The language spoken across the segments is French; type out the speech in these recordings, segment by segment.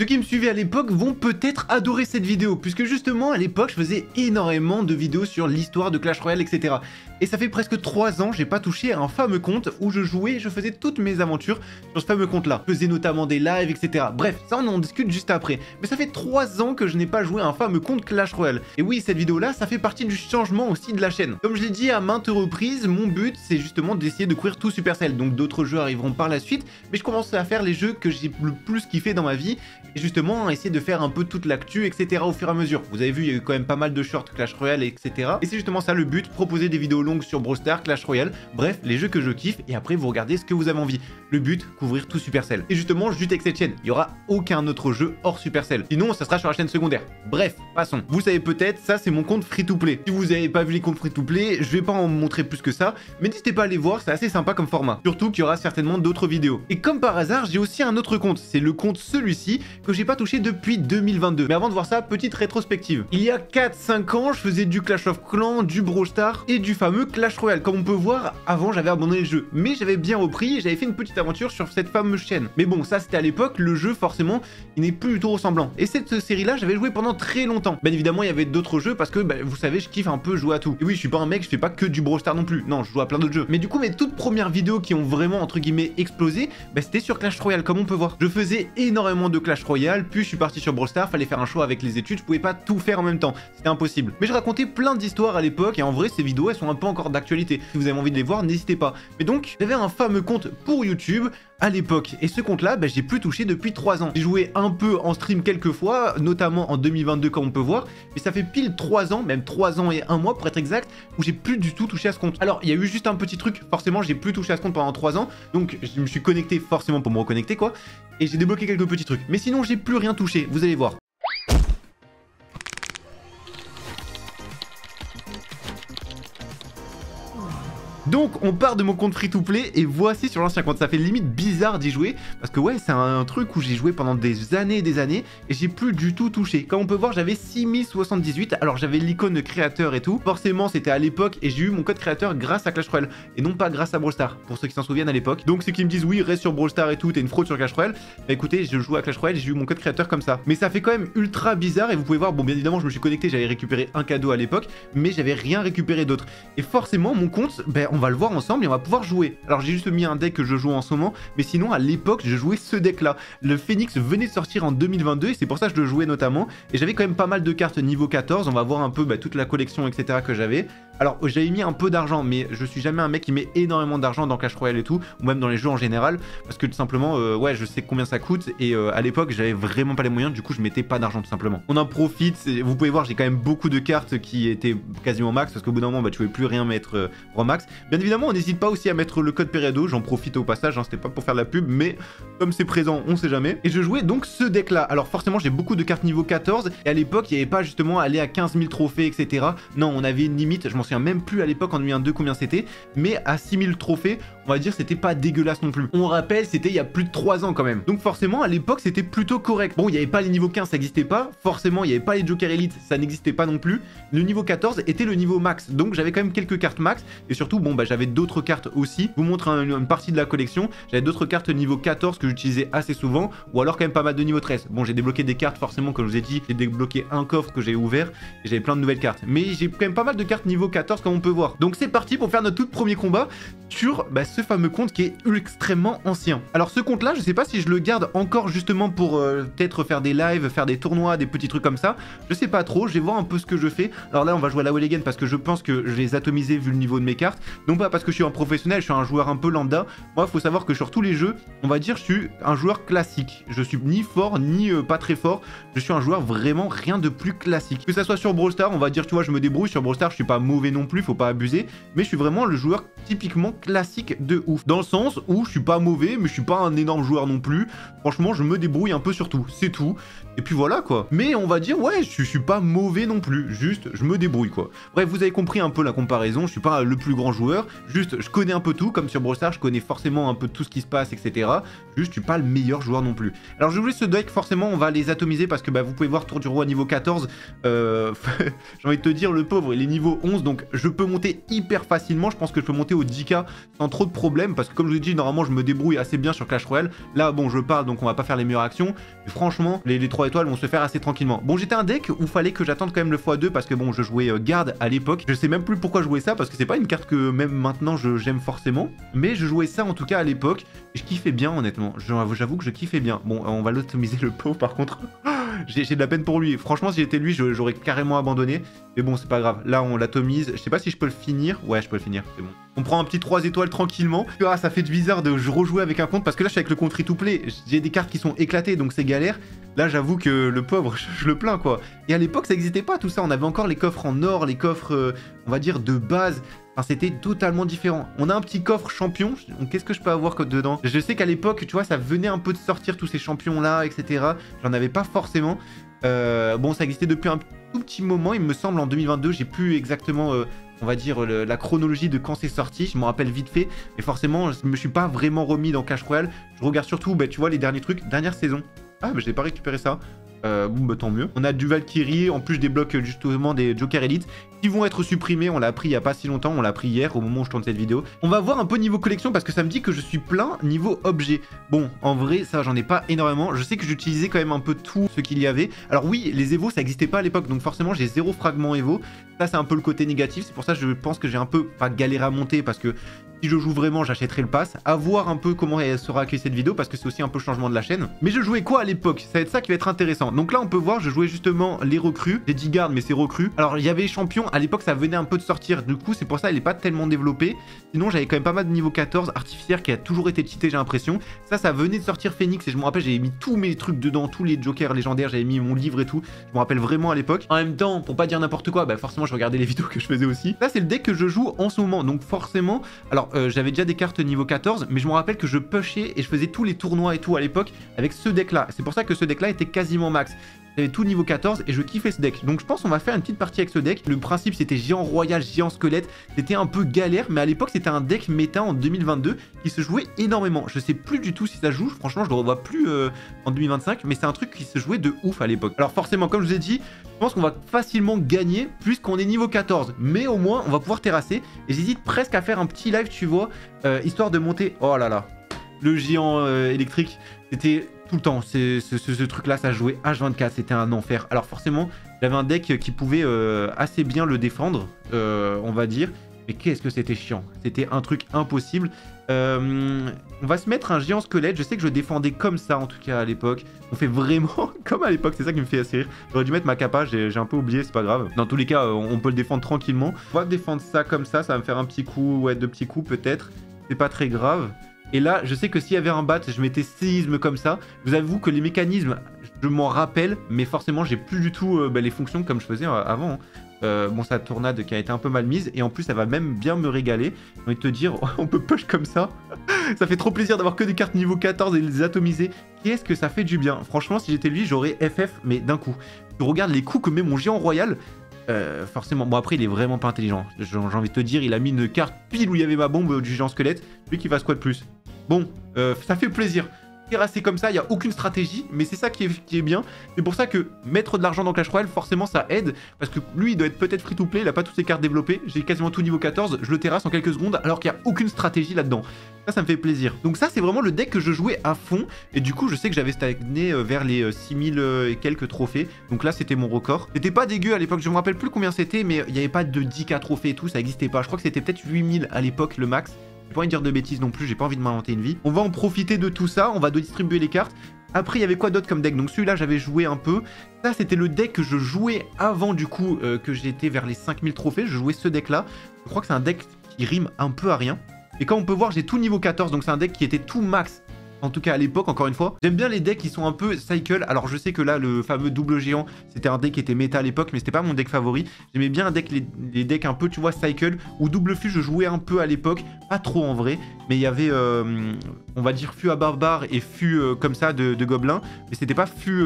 Ceux qui me suivaient à l'époque vont peut-être adorer cette vidéo, puisque justement à l'époque je faisais énormément de vidéos sur l'histoire de Clash Royale, etc. Et ça fait presque 3 ans, j'ai pas touché à un fameux compte où je jouais, je faisais toutes mes aventures sur ce fameux compte-là. Je faisais notamment des lives, etc. Bref, ça on en discute juste après. Mais ça fait 3 ans que je n'ai pas joué à un fameux compte Clash Royale. Et oui, cette vidéo-là, ça fait partie du changement aussi de la chaîne. Comme je l'ai dit à maintes reprises, mon but c'est justement d'essayer de courir tout Supercell. Donc d'autres jeux arriveront par la suite, mais je commence à faire les jeux que j'ai le plus kiffé dans ma vie. Et justement, essayer de faire un peu toute l'actu, etc. au fur et à mesure. Vous avez vu, il y a eu quand même pas mal de shorts Clash Royale, etc. Et c'est justement ça le but, proposer des vidéos longues sur Brawl Stars, Clash Royale, bref, les jeux que je kiffe, et après vous regardez ce que vous avez envie. Le but, couvrir tout Supercell. Et justement, juste avec cette chaîne, il n'y aura aucun autre jeu hors Supercell. Sinon, ça sera sur la chaîne secondaire. Bref, passons. Vous savez peut-être, ça c'est mon compte free-to-play. Si vous n'avez pas vu les comptes free-to-play, je vais pas en montrer plus que ça, mais n'hésitez pas à aller voir, c'est assez sympa comme format. Surtout qu'il y aura certainement d'autres vidéos. Et comme par hasard, j'ai aussi un autre compte, c'est le compte celui-ci, que j'ai pas touché depuis 2022. Mais avant de voir ça, petite rétrospective. Il y a 4-5 ans, je faisais du Clash of Clans, du Brawl Stars et du fameux Clash Royale. Comme on peut voir, avant j'avais abandonné le jeu. Mais j'avais bien repris et j'avais fait une petite aventure sur cette fameuse chaîne. Mais bon, ça c'était à l'époque, le jeu forcément, il n'est plus du tout ressemblant. Et cette série-là, j'avais joué pendant très longtemps. Bien évidemment, il y avait d'autres jeux parce que, vous savez, je kiffe un peu jouer à tout. Et oui, je suis pas un mec, je fais pas que du Brawl Stars non plus. Non, je joue à plein d'autres jeux. Mais du coup, mes toutes premières vidéos qui ont vraiment, entre guillemets, explosé, c'était sur Clash Royale, comme on peut voir. Je faisais énormément de Clash Royale, puis je suis parti sur Brawl Stars, fallait faire un choix avec les études, je pouvais pas tout faire en même temps, c'était impossible. Mais je racontais plein d'histoires à l'époque et en vrai ces vidéos elles sont un peu encore d'actualité. Si vous avez envie de les voir, n'hésitez pas. Mais donc j'avais un fameux compte pour YouTube à l'époque et ce compte là j'ai plus touché depuis 3 ans. J'ai joué un peu en stream quelques fois, notamment en 2022 comme on peut voir, mais ça fait pile 3 ans, même 3 ans et 1 mois pour être exact, où j'ai plus du tout touché à ce compte. Alors il y a eu juste un petit truc, forcément j'ai plus touché à ce compte pendant 3 ans, donc je me suis connecté forcément pour me reconnecter quoi, et j'ai débloqué quelques petits trucs. Mais sinon j'ai plus rien touché, vous allez voir. Donc on part de mon compte free-to-play et voici sur l'ancien compte. Ça fait limite bizarre d'y jouer parce que ouais c'est un truc où j'ai joué pendant des années et j'ai plus du tout touché. Comme on peut voir j'avais 6078, alors j'avais l'icône de créateur et tout. Forcément c'était à l'époque et j'ai eu mon code créateur grâce à Clash Royale et non pas grâce à Brawl Stars pour ceux qui s'en souviennent à l'époque. Donc ceux qui me disent oui reste sur Brawl Stars et tout, t'es une fraude sur Clash Royale, bah écoutez je joue à Clash Royale et j'ai eu mon code créateur comme ça. Mais ça fait quand même ultra bizarre et vous pouvez voir, bon bien évidemment je me suis connecté, j'avais récupéré un cadeau à l'époque mais j'avais rien récupéré d'autre. Et forcément mon compte, on va le voir ensemble et on va pouvoir jouer. Alors j'ai juste mis un deck que je joue en ce moment, mais sinon à l'époque je jouais ce deck là. Le Phoenix venait de sortir en 2022 et c'est pour ça que je le jouais notamment. Et j'avais quand même pas mal de cartes niveau 14, on va voir un peu toute la collection etc que j'avais. Alors j'avais mis un peu d'argent, mais je suis jamais un mec qui met énormément d'argent dans Clash Royale et tout, ou même dans les jeux en général, parce que tout simplement, ouais je sais combien ça coûte et à l'époque j'avais vraiment pas les moyens, du coup je mettais pas d'argent tout simplement. On en profite, vous pouvez voir j'ai quand même beaucoup de cartes qui étaient quasiment max, parce qu'au bout d'un moment tu pouvais plus rien mettre max. Bien évidemment on n'hésite pas aussi à mettre le code Peredo, j'en profite au passage, hein, c'était pas pour faire de la pub, mais comme c'est présent on sait jamais. Et je jouais donc ce deck là, alors forcément j'ai beaucoup de cartes niveau 14, et à l'époque il n'y avait pas justement aller à 15 000 trophées etc. Non on avait une limite, je m'en souviens même plus à l'époque en 2022 combien c'était, mais à 6000 trophées, on va dire c'était pas dégueulasse non plus. On rappelle, c'était il y a plus de 3 ans quand même. Donc forcément, à l'époque, c'était plutôt correct. Bon, il n'y avait pas les niveaux 15, ça n'existait pas. Forcément, il n'y avait pas les Joker Elite, ça n'existait pas non plus. Le niveau 14 était le niveau max. Donc j'avais quand même quelques cartes max. Et surtout, bon, j'avais d'autres cartes aussi. Je vous montre une partie de la collection. J'avais d'autres cartes niveau 14 que j'utilisais assez souvent. Ou alors quand même pas mal de niveau 13. Bon, j'ai débloqué des cartes forcément, comme je vous ai dit. J'ai débloqué un coffre que j'ai ouvert. Et j'avais plein de nouvelles cartes. Mais j'ai quand même pas mal de cartes niveau 14 comme on peut voir. Donc c'est parti pour faire notre tout premier combat sur ce fameux compte qui est extrêmement ancien. Alors ce compte là je sais pas si je le garde encore justement pour peut-être faire des lives, faire des tournois, des petits trucs comme ça, je sais pas trop, je vais voir un peu ce que je fais. Alors là on va jouer à la Welligan parce que je pense que je les atomisé vu le niveau de mes cartes, non pas parce que je suis un professionnel, je suis un joueur un peu lambda. Moi faut savoir que sur tous les jeux on va dire je suis un joueur classique, je suis ni fort ni pas très fort, je suis un joueur vraiment rien de plus classique. Que ça soit sur Brawl Stars, on va dire tu vois je me débrouille, sur Brawl Stars je suis pas mauvais non plus, faut pas abuser, mais je suis vraiment le joueur typiquement classique de ouf. Dans le sens où je suis pas mauvais, mais je suis pas un énorme joueur non plus. Franchement, je me débrouille un peu sur tout, c'est tout. Et puis voilà quoi. Mais on va dire, ouais, je suis pas mauvais non plus, juste je me débrouille quoi. Bref, vous avez compris un peu la comparaison, je suis pas le plus grand joueur, juste je connais un peu tout, comme sur Brawl Stars, je connais forcément un peu tout ce qui se passe, etc. Juste, je suis pas le meilleur joueur non plus. Alors je voulais ce deck, forcément, on va les atomiser parce que vous pouvez voir Tour du Roi niveau 14. J'ai envie de te dire, le pauvre, il est niveau 11, donc je peux monter hyper facilement. Je pense que je peux monter au 10K sans trop de problème parce que comme je vous ai dit, normalement je me débrouille assez bien sur Clash Royale. Là bon je parle donc on va pas faire les meilleures actions. Mais franchement les 3 étoiles vont se faire assez tranquillement. Bon j'étais un deck où fallait que j'attende quand même le x2 parce que bon je jouais garde à l'époque. Je sais même plus pourquoi je jouais ça parce que c'est pas une carte que même maintenant j'aime forcément. Mais je jouais ça en tout cas à l'époque. Et je kiffais bien honnêtement. J'avoue que je kiffais bien. Bon on va l'automiser le pauvre par contre. J'ai de la peine pour lui. Franchement, si j'étais lui, j'aurais carrément abandonné. Mais bon, c'est pas grave. Là, on l'atomise. Je sais pas si je peux le finir. Ouais, je peux le finir. C'est bon. On prend un petit 3 étoiles tranquillement. Ah, ça fait bizarre de rejouer avec un compte parce que là, je suis avec le compte free-to-play. J'ai des cartes qui sont éclatées, donc c'est galère. Là, j'avoue que le pauvre, je le plains, quoi. Et à l'époque, ça n'existait pas tout ça. On avait encore les coffres en or, les coffres, on va dire, de base. Enfin, c'était totalement différent. On a un petit coffre champion. Qu'est-ce que je peux avoir dedans? Je sais qu'à l'époque, tu vois, ça venait un peu de sortir tous ces champions-là, etc. J'en avais pas forcément. Bon, ça existait depuis un tout petit moment, il me semble, en 2022. J'ai plus exactement, on va dire, la chronologie de quand c'est sorti. Je m'en rappelle vite fait. Mais forcément, je me suis pas vraiment remis dans Clash Royale. Je regarde surtout, bah, tu vois, les derniers trucs, dernière saison. Ah, bah, j'ai pas récupéré ça. Bon, bah, tant mieux. On a du Valkyrie, en plus je débloque justement des Joker Elite qui vont être supprimés. On l'a appris il y a pas si longtemps, on l'a appris hier au moment où je tourne cette vidéo. On va voir un peu niveau collection parce que ça me dit que je suis plein niveau objet. Bon, en vrai, ça j'en ai pas énormément. Je sais que j'utilisais quand même un peu tout ce qu'il y avait. Alors oui, les Evo ça n'existait pas à l'époque, donc forcément j'ai 0 fragment Evo. Ça c'est un peu le côté négatif, c'est pour ça que je pense que j'ai un peu pas galéré à monter parce que si je joue vraiment, j'achèterai le pass. À voir un peu comment elle sera accueillie cette vidéo parce que c'est aussi un peu le changement de la chaîne. Mais je jouais quoi à l'époque? Ça va être ça qui va être intéressant. Donc là, on peut voir, je jouais justement les recrues. J'ai dit garde, mais c'est recrues. Alors, il y avait les champions. À l'époque, ça venait un peu de sortir. Du coup, c'est pour ça, elle n'est pas tellement développée. Sinon, j'avais quand même pas mal de niveau 14. Artificière qui a toujours été cheaté, j'ai l'impression. Ça venait de sortir Phoenix. Et je me rappelle, j'avais mis tous mes trucs dedans, tous les jokers légendaires. J'avais mis mon livre et tout. Je me rappelle vraiment à l'époque. En même temps, pour pas dire n'importe quoi, bah forcément, je regardais les vidéos que je faisais aussi. Là, c'est le deck que je joue en ce moment. Donc, forcément, alors, j'avais déjà des cartes niveau 14, mais je me rappelle que je pushais et je faisais tous les tournois et tout à l'époque avec ce deck là. C'est pour ça que ce deck là était quasiment max. J'avais tout niveau 14 et je kiffais ce deck. Donc je pense qu'on va faire une petite partie avec ce deck. Le principe c'était géant royal, géant squelette. C'était un peu galère, mais à l'époque c'était un deck méta en 2022 qui se jouait énormément. Je sais plus du tout si ça joue, franchement je le revois plus en 2025, mais c'est un truc qui se jouait de ouf à l'époque. Alors forcément, comme je vous ai dit, je pense qu'on va facilement gagner puisqu'on est niveau 14. Mais au moins on va pouvoir terrasser. Et j'hésite presque à faire un petit live, tu vois, histoire de monter... Oh là là, le géant électrique, c'était... tout le temps, ce truc-là, ça jouait H24, c'était un enfer. Alors forcément, j'avais un deck qui pouvait assez bien le défendre, on va dire. Mais qu'est-ce que c'était chiant. C'était un truc impossible. On va se mettre un géant squelette. Je sais que je défendais comme ça, en tout cas, à l'époque. On fait vraiment comme à l'époque, c'est ça qui me fait assez rire. J'aurais dû mettre ma capa, j'ai un peu oublié, c'est pas grave. Dans tous les cas, on peut le défendre tranquillement. On va défendre ça comme ça va me faire un petit coup, ouais, 2 petits coups peut-être. C'est pas très grave. Et là, je sais que s'il y avait un bat, je mettais séisme comme ça. Je vous avoue que les mécanismes, je m'en rappelle, mais forcément, j'ai plus du tout les fonctions comme je faisais avant. Hein. Bon, sa tornade qui a été un peu mal mise, et en plus, ça va même bien me régaler. J'ai envie de te dire, on peut push comme ça. Ça fait trop plaisir d'avoir que des cartes niveau 14 et de les atomiser. Qu'est-ce que ça fait du bien. Franchement, si j'étais lui, j'aurais FF, mais d'un coup. Tu regardes les coups que met mon géant royal. Forcément, bon après il est vraiment pas intelligent. J'ai envie de te dire, il a mis une carte pile où il y avait ma bombe du géant squelette. Lui qui fasse quoi de plus? Bon, ça fait plaisir. Terrasser comme ça, il n'y a aucune stratégie, mais c'est ça qui est bien. C'est pour ça que mettre de l'argent dans Clash Royale, forcément ça aide, parce que lui il doit être peut-être free to play, il a pas toutes ses cartes développées, j'ai quasiment tout niveau 14, je le terrasse en quelques secondes, alors qu'il n'y a aucune stratégie là-dedans. Ça me fait plaisir. Donc ça c'est vraiment le deck que je jouais à fond, et du coup je sais que j'avais stagné vers les 6000 et quelques trophées, donc là c'était mon record. C'était pas dégueu à l'époque, je me rappelle plus combien c'était, mais il n'y avait pas de 10K trophées et tout, ça n'existait pas. Je crois que c'était peut-être 8000 à l'époque le max. J'ai pas envie de dire de bêtises non plus, j'ai pas envie de m'inventer une vie. On va en profiter de tout ça, on va distribuer les cartes. Après, il y avait quoi d'autre comme deck? Donc celui-là, j'avais joué un peu. Ça, c'était le deck que je jouais avant, du coup, que j'étais vers les 5000 trophées. Je jouais ce deck-là. Je crois que c'est un deck qui rime un peu à rien. Et comme on peut voir, j'ai tout niveau 14, donc c'est un deck qui était tout max. En tout cas à l'époque, encore une fois. J'aime bien les decks qui sont un peu cycle. Alors je sais que là, le fameux double géant, c'était un deck qui était méta à l'époque, mais c'était pas mon deck favori. J'aimais bien un deck, les decks un peu, tu vois, cycle. Ou double fût, je jouais un peu à l'époque. Pas trop en vrai. Mais il y avait, on va dire, fût à barbare et fût comme ça de gobelins. Mais c'était pas fût...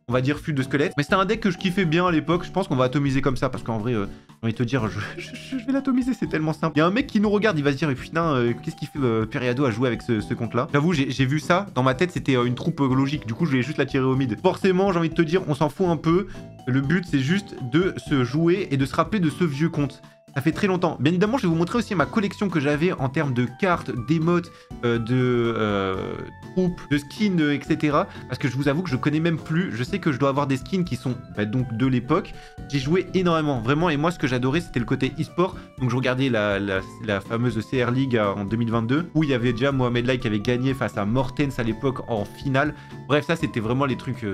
on va dire fût de squelette. Mais c'était un deck que je kiffais bien à l'époque. Je pense qu'on va atomiser comme ça parce qu'en vrai, j'ai envie de te dire, je vais l'atomiser, c'est tellement simple. Il y a un mec qui nous regarde, il va se dire, putain, qu'est-ce qu'il fait Periado à jouer avec ce compte-là? J'avoue, j'ai vu ça. Dans ma tête, c'était une troupe logique. Du coup, je voulais juste la tirer au mid. Forcément, j'ai envie de te dire, on s'en fout un peu. Le but, c'est juste de se jouer et de se rappeler de ce vieux compte. Ça fait très longtemps. Bien évidemment, je vais vous montrer aussi ma collection que j'avais en termes de cartes, d'émotes, de troupes, de skins, etc. Parce que je vous avoue que je connais même plus. Je sais que je dois avoir des skins qui sont donc de l'époque. J'ai joué énormément, vraiment. Et moi, ce que j'adorais, c'était le côté e-sport. Donc, je regardais la fameuse CR League en 2022, où il y avait déjà Mohamed Lai qui avait gagné face à Mortens à l'époque en finale. Bref, ça, c'était vraiment les trucs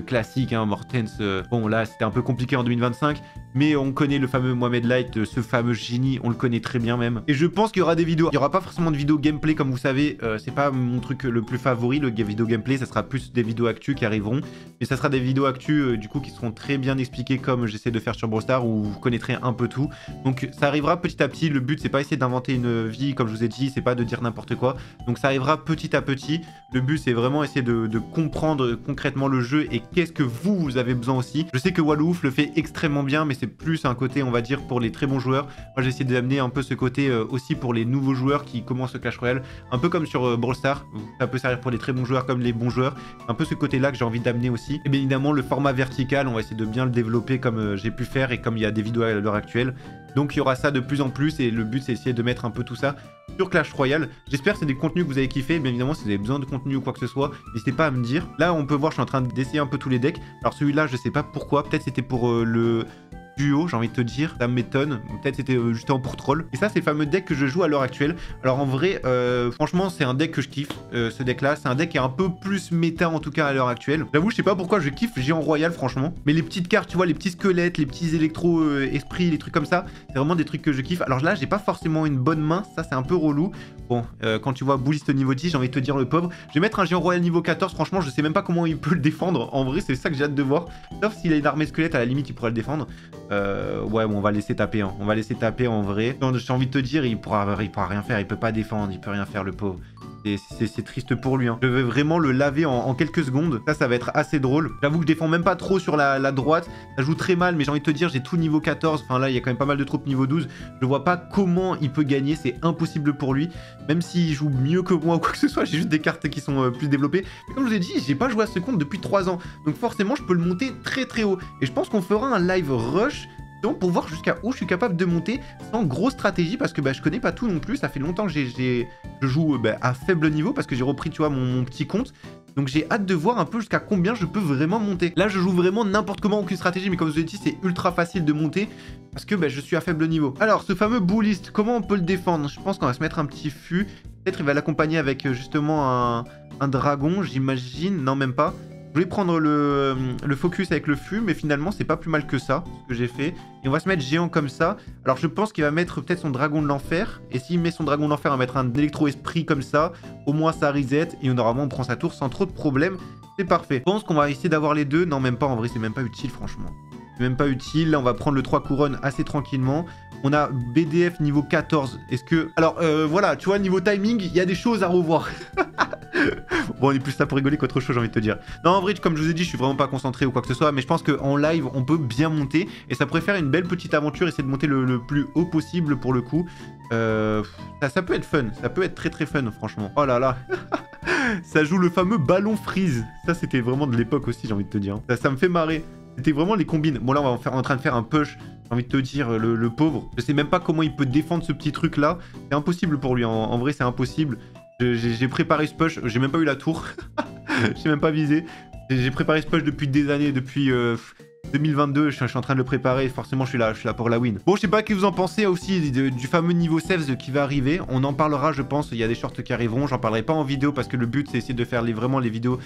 classiques, hein. Mortens, bon, là, c'était un peu compliqué en 2025. Mais on connaît le fameux Mohamed Light, ce fameux génie, on le connaît très bien même. Et je pense qu'il y aura des vidéos. Il n'y aura pas forcément de vidéos gameplay, comme vous savez. C'est pas mon truc le plus favori, le vidéo gameplay. Ça sera plus des vidéos actu qui arriveront. Mais ça sera des vidéos actu, du coup, qui seront très bien expliquées, comme j'essaie de faire sur Brawl Stars, où vous connaîtrez un peu tout. Donc ça arrivera petit à petit. Le but, c'est pas essayer d'inventer une vie, comme je vous ai dit. C'est pas de dire n'importe quoi. Donc ça arrivera petit à petit. Le but, c'est vraiment essayer de comprendre concrètement le jeu et qu'est-ce que vous avez besoin aussi. Je sais que Wallouf le fait extrêmement bien, mais c'est plus un côté, on va dire, pour les très bons joueurs. Moi, j'ai essayé d'amener un peu ce côté aussi pour les nouveaux joueurs qui commencent le Clash Royale, un peu comme sur Brawl Stars. Ça peut servir pour les très bons joueurs comme les bons joueurs. Un peu ce côté-là que j'ai envie d'amener aussi. Et bien évidemment, le format vertical, on va essayer de bien le développer comme j'ai pu faire et comme il y a des vidéos à l'heure actuelle. Donc il y aura ça de plus en plus et le but c'est essayer de mettre un peu tout ça sur Clash Royale. J'espère que c'est des contenus que vous avez kiffé. Bien évidemment, si vous avez besoin de contenu ou quoi que ce soit, n'hésitez pas à me dire. Là, on peut voir, je suis en train d'essayer un peu tous les decks. Alors celui-là, je sais pas pourquoi. Peut-être c'était pour le duo, j'ai envie de te dire, ça m'étonne. Peut-être c'était justement pour troll. Et ça, c'est le fameux deck que je joue à l'heure actuelle. Alors en vrai, franchement, c'est un deck que je kiffe. Ce deck-là, c'est un deck qui est un peu plus méta en tout cas à l'heure actuelle. J'avoue, je sais pas pourquoi je kiffe Géant Royal, franchement. Mais les petites cartes, tu vois, les petits squelettes, les petits électro-esprits, les trucs comme ça, c'est vraiment des trucs que je kiffe. Alors là, j'ai pas forcément une bonne main, ça c'est un peu relou. Bon, quand tu vois Bullist niveau 10, j'ai envie de te dire le pauvre. Je vais mettre un Géant Royal niveau 14, franchement, je sais même pas comment il peut le défendre. En vrai, c'est ça que j'ai hâte de voir. Sauf s'il a une armée squelette, à la limite, il pourrait le défendre. Ouais, bon, on va laisser taper, hein. On va laisser taper en vrai. J'ai envie de te dire, il pourra rien faire, il peut pas défendre, il peut rien faire, le pauvre. C'est triste pour lui, hein. Je vais vraiment le laver en quelques secondes. Ça va être assez drôle. J'avoue que je défends même pas trop sur la droite. Ça joue très mal, mais j'ai envie de te dire, j'ai tout niveau 14. Enfin là, il y a quand même pas mal de troupes niveau 12. Je vois pas comment il peut gagner. C'est impossible pour lui. Même s'il joue mieux que moi ou quoi que ce soit, j'ai juste des cartes qui sont plus développées. Mais comme je vous ai dit, j'ai pas joué à ce compte depuis 3 ans. Donc forcément, je peux le monter très très haut. Et je pense qu'on fera un live rush. Donc pour voir jusqu'à où je suis capable de monter sans grosse stratégie, parce que je connais pas tout non plus. Ça fait longtemps que je joue à faible niveau parce que j'ai repris, tu vois, mon petit compte. Donc j'ai hâte de voir un peu jusqu'à combien je peux vraiment monter. Là je joue vraiment n'importe comment, aucune stratégie, mais comme je vous ai dit, c'est ultra facile de monter parce que je suis à faible niveau. Alors ce fameux Bullist, comment on peut le défendre? Je pense qu'on va se mettre un petit fût. Peut-être il va l'accompagner avec justement un dragon, j'imagine. Non, même pas. Je voulais prendre le focus avec le fût, mais finalement, c'est pas plus mal que ça, ce que j'ai fait. Et on va se mettre géant comme ça. Alors, je pense qu'il va mettre peut-être son dragon de l'enfer. Et s'il met son dragon de l'enfer, on va mettre un électro-esprit comme ça. Au moins, ça reset. Et normalement, on prend sa tour sans trop de problèmes. C'est parfait. Je pense qu'on va essayer d'avoir les deux. Non, même pas. En vrai, c'est même pas utile, franchement. C'est même pas utile. Là, on va prendre le 3 couronnes assez tranquillement. On a BDF niveau 14. Est-ce que... Alors, voilà, tu vois, niveau timing, il y a des choses à revoir. Bon, on est plus là pour rigoler qu'autre chose, j'ai envie de te dire. Non, en vrai, comme je vous ai dit, je suis vraiment pas concentré ou quoi que ce soit, mais je pense qu'en live, on peut bien monter, et ça pourrait faire une belle petite aventure, essayer de monter le plus haut possible pour le coup. Ça peut être fun, ça peut être très très fun, franchement. Oh là là. Ça joue le fameux ballon freeze. Ça, c'était vraiment de l'époque aussi, j'ai envie de te dire. Ça me fait marrer. C'était vraiment les combines. Bon, là, on est en train de faire un push. J'ai envie de te dire, le pauvre. Je sais même pas comment il peut défendre ce petit truc-là. C'est impossible pour lui. En vrai, c'est impossible. J'ai préparé ce push. J'ai même pas eu la tour. J'ai même pas visé. J'ai préparé ce push depuis des années, depuis 2022. Je suis en train de le préparer. Forcément, je suis là pour la win. Bon, je sais pas ce que vous en pensez aussi du fameux niveau saves qui va arriver. On en parlera, je pense. Il y a des shorts qui arriveront. J'en parlerai pas en vidéo parce que le but, c'est essayer de faire vraiment les vidéos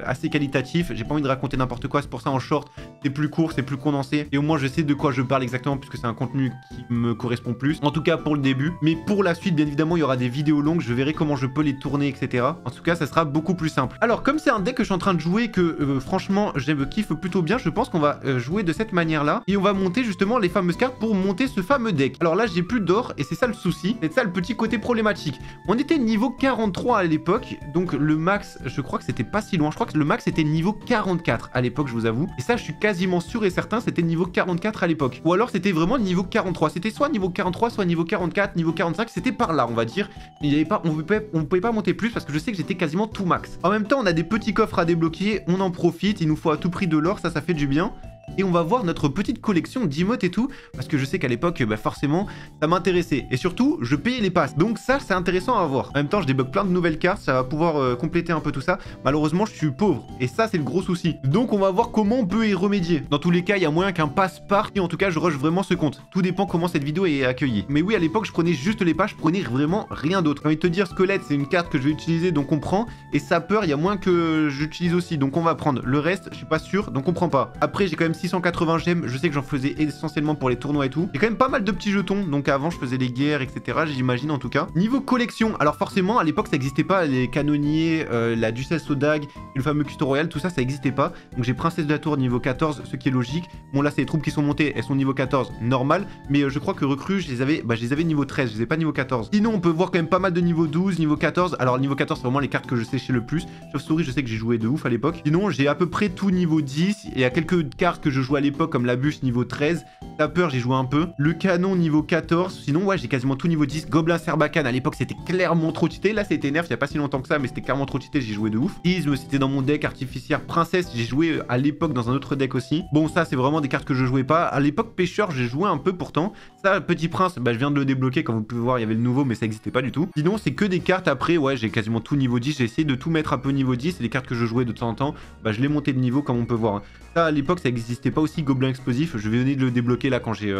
assez qualitatifs. J'ai pas envie de raconter n'importe quoi. C'est pour ça en short, c'est plus court, c'est plus condensé. Et au moins, je sais de quoi je parle exactement puisque c'est un contenu qui me correspond plus. En tout cas, pour le début. Mais pour la suite, bien évidemment, il y aura des vidéos longues. Je verrai comment je peux les tourner, etc. En tout cas, ça sera beaucoup plus simple. Alors, comme c'est un deck que je suis en train de jouer, que franchement, je kiffe plutôt bien, je pense qu'on va jouer de cette manière-là. Et on va monter justement les fameuses cartes pour monter ce fameux deck. Alors là, j'ai plus d'or et c'est ça le souci. C'est ça le petit côté problématique. On était niveau 43 à l'époque. Donc le max, je crois que c'était pas si loin. Je crois que le max était niveau 44 à l'époque, je vous avoue. Et ça, je suis quasiment sûr et certain, c'était niveau 44 à l'époque. Ou alors c'était vraiment niveau 43. C'était soit niveau 43, soit niveau 44, niveau 45. C'était par là, on va dire. Il y avait pas, on pouvait pas monter plus parce que je sais que j'étais quasiment tout max. En même temps, on a des petits coffres à débloquer. On en profite. Il nous faut à tout prix de l'or. Ça fait du bien. et on va voir notre petite collection d'emotes et tout, parce que je sais qu'à l'époque, bah forcément, ça m'intéressait. Et surtout, je payais les passes. Donc ça, c'est intéressant à voir. En même temps, je débloque plein de nouvelles cartes, ça va pouvoir compléter un peu tout ça. Malheureusement, je suis pauvre. Et ça, c'est le gros souci. Donc on va voir comment on peut y remédier. Dans tous les cas, il y a moyen qu'un passe parte. Et en tout cas, je rush vraiment ce compte. Tout dépend comment cette vidéo est accueillie. Mais oui, à l'époque, je prenais juste les passes, je prenais vraiment rien d'autre. J'ai envie de te dire, squelette, c'est une carte que je vais utiliser, donc on prend. Et sapeur, il y a moins que j'utilise aussi, donc on va prendre. Le reste, je suis pas sûr, donc on prend pas. Après, j'ai quand même 680 gemmes. Je sais que j'en faisais essentiellement pour les tournois et tout. J'ai quand même pas mal de petits jetons. Donc avant, je faisais les guerres, etc. J'imagine en tout cas. Niveau collection, alors forcément, à l'époque, ça n'existait pas. Les canonniers, la duchesse aux dagues, le fameux cuistot royal, tout ça, ça n'existait pas. Donc j'ai princesse de la tour niveau 14, ce qui est logique. Bon, là, c'est les troupes qui sont montées. Elles sont niveau 14, normal. Mais je crois que recrues, je les avais niveau 13. Je les ai pas niveau 14. Sinon, on peut voir quand même pas mal de niveau 12, niveau 14. Alors, niveau 14, c'est vraiment les cartes que je séchais le plus. Chauve-souris, je sais que j'ai joué de ouf à l'époque. Sinon, j'ai à peu près tout niveau 10. Il y a quelques cartes que je jouais à l'époque, comme la bûche niveau 13. Sapeur, j'ai joué un peu. Le canon niveau 14. Sinon, ouais, j'ai quasiment tout niveau 10. Gobelin Serbacane, à l'époque, c'était clairement trop cheaté. Là, c'était nerf, il y a pas si longtemps que ça, mais c'était clairement trop cheaté. J'ai joué de ouf. Isme, c'était dans mon deck. Artificière, princesse, j'ai joué à l'époque dans un autre deck aussi. Bon, ça, c'est vraiment des cartes que je jouais pas. À l'époque, pêcheur, j'ai joué un peu pourtant. Ça, Petit Prince, bah, je viens de le débloquer. Comme vous pouvez voir, il y avait le nouveau, mais ça existait pas du tout. Sinon, c'est que des cartes après. Ouais, j'ai quasiment tout niveau 10. J'ai essayé de tout mettre un peu niveau 10. C'est des cartes que je jouais de temps en temps. Bah, je l'ai monté de niveau, comme on peut voir. Ça, à l'époque, ça existait pas aussi. Gobelin explosif. Je venais de le débloquer là quand j'ai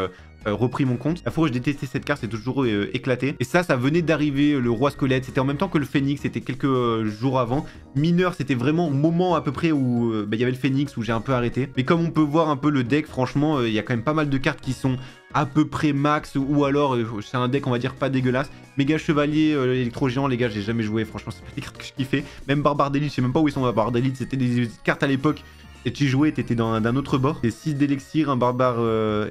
repris mon compte. La fois où je détestais cette carte, c'est toujours éclaté. Et ça venait d'arriver. Le roi squelette, c'était en même temps que le phénix. C'était quelques jours avant. Mineur, c'était vraiment au moment à peu près où il y avait le phénix, où j'ai un peu arrêté. Mais comme on peut voir un peu le deck, franchement, il y a quand même pas mal de cartes qui sont à peu près max, ou alors c'est un deck on va dire pas dégueulasse. Méga chevalier, électro-géant, les gars, j'ai jamais joué, franchement c'est pas des cartes que je kiffais. Même barbare d'élite, je sais même pas où ils sont barbare d'élite, c'était des cartes à l'époque. Et tu jouais, t'étais d'un autre bord. C'est 6 d'élixir, un barbare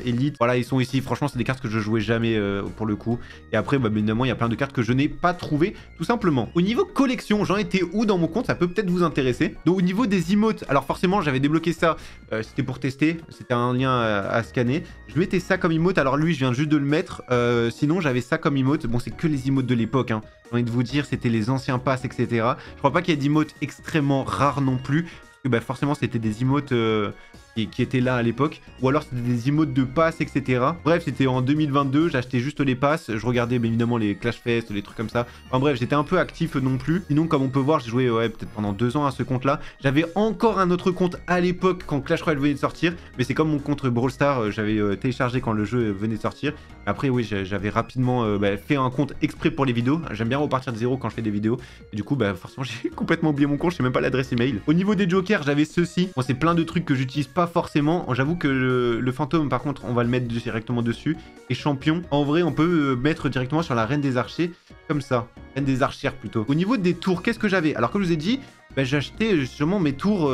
élite. Voilà, ils sont ici. Franchement, c'est des cartes que je jouais jamais pour le coup. Et après, bah, évidemment, il y a plein de cartes que je n'ai pas trouvées, tout simplement. Au niveau collection, j'en étais où dans mon compte? Ça peut peut-être vous intéresser. Donc, au niveau des emotes, alors forcément, j'avais débloqué ça. C'était pour tester. C'était un lien à scanner. Je mettais ça comme emote. Alors, lui, je viens juste de le mettre. Sinon, j'avais ça comme emote. Bon, c'est que les emotes de l'époque. Hein. J'ai envie de vous dire, c'était les anciens passes, etc. Je crois pas qu'il y ait d'emotes extrêmement rares non plus. Bah forcément c'était des emotes qui étaient là à l'époque, ou alors c'était des emotes de passes, etc. Bref, c'était en 2022, j'achetais juste les passes, je regardais bien évidemment les Clash Fest, les trucs comme ça. Enfin bref, j'étais un peu actif non plus. Sinon, comme on peut voir, j'ai joué ouais, peut-être pendant 2 ans à ce compte-là. J'avais encore un autre compte à l'époque quand Clash Royale venait de sortir, mais c'est comme mon compte Brawl Stars, j'avais téléchargé quand le jeu venait de sortir. Après, oui, j'avais rapidement fait un compte exprès pour les vidéos. J'aime bien repartir de zéro quand je fais des vidéos. Et du coup, bah forcément, j'ai complètement oublié mon compte, je sais même pas l'adresse email. Au niveau des jokers, j'avais ceci. Bon, c'est plein de trucs que j'utilise pas forcément. J'avoue que le fantôme, par contre, on va le mettre directement dessus. Et champion, en vrai, on peut mettre directement sur la reine des archers, comme ça. Reine des archères, plutôt. Au niveau des tours, qu'est-ce que j'avais? Alors, comme je vous ai dit, bah, j'achetais justement mes tours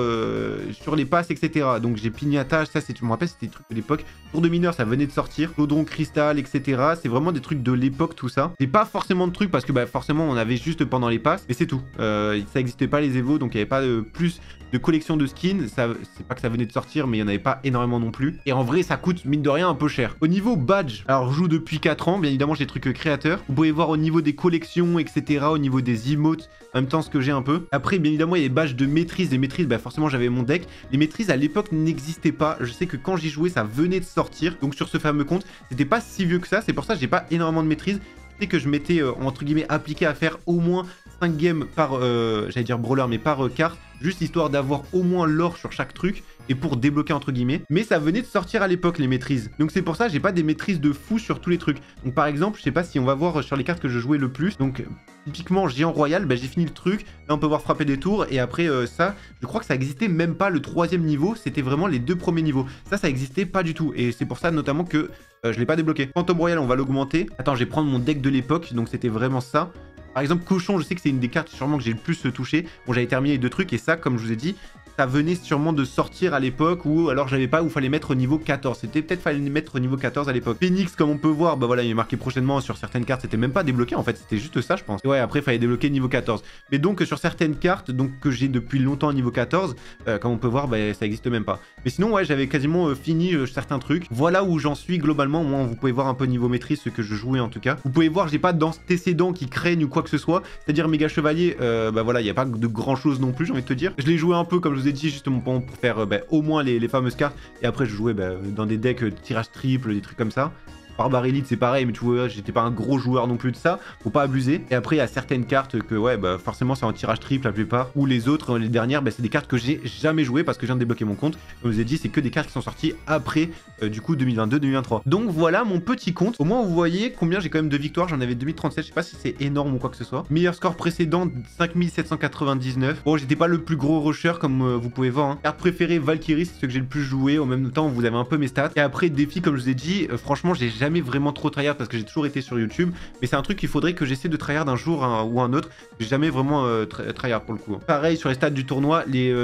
sur les passes, etc. Donc j'ai Pignata, ça je me rappelle, c'était des trucs de l'époque. Tour de mineur, ça venait de sortir. Chaudron cristal, etc. C'est vraiment des trucs de l'époque, tout ça. C'est pas forcément de trucs parce que bah, forcément on avait juste pendant les passes, mais c'est tout. Ça n'existait pas les Evo, donc il n'y avait pas plus de collection de skins. C'est pas que ça venait de sortir, mais il n'y en avait pas énormément non plus. Et en vrai, ça coûte mine de rien un peu cher. Au niveau badge, alors je joue depuis 4 ans, bien évidemment j'ai des trucs créateurs. Vous pouvez voir au niveau des collections, etc. Au niveau des emotes, en même temps ce que j'ai un peu. Après, bien évidemment, il y a les badges de maîtrise. Les maîtrises, bah forcément j'avais mon deck. Les maîtrises à l'époque n'existaient pas. Je sais que quand j'y jouais, ça venait de sortir. Donc sur ce fameux compte, c'était pas si vieux que ça. C'est pour ça que j'ai pas énormément de maîtrise. Je sais que je m'étais entre guillemets appliqué à faire au moins 5 games par, j'allais dire brawler, mais par carte. Juste histoire d'avoir au moins l'or sur chaque truc et pour débloquer entre guillemets. Mais ça venait de sortir à l'époque les maîtrises. Donc c'est pour ça que j'ai pas des maîtrises de fou sur tous les trucs. Donc par exemple, je sais pas si on va voir sur les cartes que je jouais le plus. Donc typiquement géant royal, bah, j'ai fini le truc. Là on peut voir frapper des tours. Et après ça, je crois que ça existait même pas le 3e niveau. C'était vraiment les 2 premiers niveaux. Ça existait pas du tout. Et c'est pour ça notamment que je l'ai pas débloqué. Fantôme royal, on va l'augmenter. Attends, je vais prendre mon deck de l'époque. Donc c'était vraiment ça. Par exemple, cochon, je sais que c'est une des cartes sûrement que j'ai le plus touché. Bon, j'avais terminé les 2 trucs et ça, comme je vous ai dit, ça venait sûrement de sortir à l'époque ou alors j'avais pas, où fallait mettre au niveau 14. C'était peut-être fallait mettre au niveau 14 à l'époque. Phoenix, comme on peut voir, bah voilà, il est marqué prochainement sur certaines cartes, c'était même pas débloqué en fait, c'était juste ça, je pense. Et ouais, après, il fallait débloquer niveau 14. Mais donc, sur certaines cartes, donc que j'ai depuis longtemps niveau 14, comme on peut voir, bah, ça existe même pas. Mais sinon, ouais, j'avais quasiment fini certains trucs. Voilà où j'en suis globalement. Moi, vous pouvez voir un peu niveau maîtrise, ce que je jouais en tout cas. Vous pouvez voir, j'ai pas d'antécédents qui craignent ou quoi que ce soit. C'est-à-dire méga chevalier, bah voilà, il n'y a pas de grand chose non plus, j'ai envie de te dire. Je l'ai joué un peu, comme je vous ai vous ai dit justement pour faire au moins les fameuses cartes. Et après, je jouais dans des decks tirage triple, des trucs comme ça. Barbar Elite c'est pareil, mais tu vois, j'étais pas un gros joueur non plus de ça, faut pas abuser. Et après, il y a certaines cartes que, ouais, forcément, c'est en tirage triple la plupart. Ou les autres, les dernières, c'est des cartes que j'ai jamais joué parce que je viens de débloquer mon compte. Comme je vous ai dit, c'est que des cartes qui sont sorties après, du coup, 2022-2023. Donc voilà mon petit compte. Au moins, vous voyez combien j'ai quand même de victoires. J'en avais 2037, je sais pas si c'est énorme ou quoi que ce soit. Meilleur score précédent, 5799. Bon, j'étais pas le plus gros rusher, comme vous pouvez voir. Hein. Carte préférée, Valkyrie, c'est ce que j'ai le plus joué. En même temps, vous avez un peu mes stats. Et après, défi, comme je vous ai dit, franchement, j'ai jamais vraiment trop tryhard parce que j'ai toujours été sur YouTube, mais c'est un truc qu'il faudrait que j'essaie de tryhard un jour ou un autre. J'ai jamais vraiment tryhard pour le coup. Pareil sur les stats du tournoi, les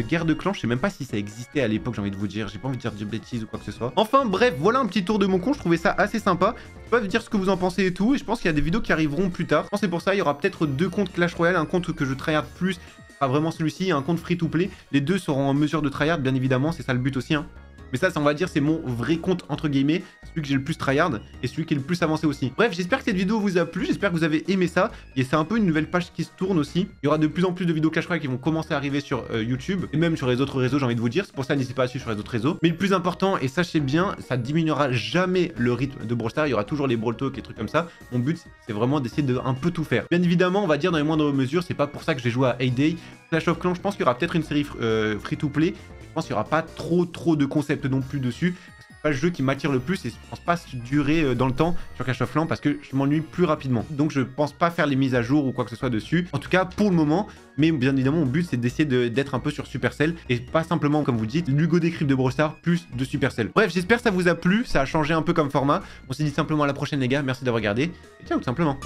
guerres de clans, je sais même pas si ça existait à l'époque, j'ai envie de vous dire, j'ai pas envie de dire de bêtises ou quoi que ce soit. Enfin bref, voilà un petit tour de mon compte, je trouvais ça assez sympa. Vous pouvez me dire ce que vous en pensez et tout, et je pense qu'il y a des vidéos qui arriveront plus tard. Je pense que c'est pour ça, il y aura peut-être 2 comptes Clash Royale, un compte que je tryhard plus, sera vraiment celui-ci, et un compte free to play. Les deux seront en mesure de tryhard, bien évidemment, c'est ça le but aussi, hein. Mais ça, on va dire, c'est mon vrai compte, entre guillemets, celui que j'ai le plus tryhard et celui qui est le plus avancé aussi. Bref, j'espère que cette vidéo vous a plu, j'espère que vous avez aimé ça. Et c'est un peu une nouvelle page qui se tourne aussi. Il y aura de plus en plus de vidéos Clash Royale qui vont commencer à arriver sur YouTube et même sur les autres réseaux, j'ai envie de vous dire. C'est pour ça, n'hésitez pas à suivre sur les autres réseaux. Mais le plus important, et sachez bien, ça diminuera jamais le rythme de Brawl Stars. Il y aura toujours les Brawl Talk et trucs comme ça. Mon but, c'est vraiment d'essayer de un peu tout faire. Bien évidemment, on va dire dans les moindres mesures, c'est pas pour ça que j'ai joué à Hay-Day. Clash of Clans, je pense qu'il y aura peut-être une série free-to-play. Je pense qu'il n'y aura pas trop de concepts non plus dessus. C'est pas le jeu qui m'attire le plus et je pense pas durer dans le temps sur Clash of Clans parce que je m'ennuie plus rapidement. Donc je pense pas faire les mises à jour ou quoi que ce soit dessus. En tout cas pour le moment. Mais bien évidemment mon but c'est d'essayer d'être un peu sur Supercell et pas simplement comme vous dites l'Hugo Décrypte de Brawl Stars plus de Supercell. Bref, j'espère que ça vous a plu. Ça a changé un peu comme format. On s'est dit simplement à la prochaine les gars. Merci d'avoir regardé et ciao tout simplement.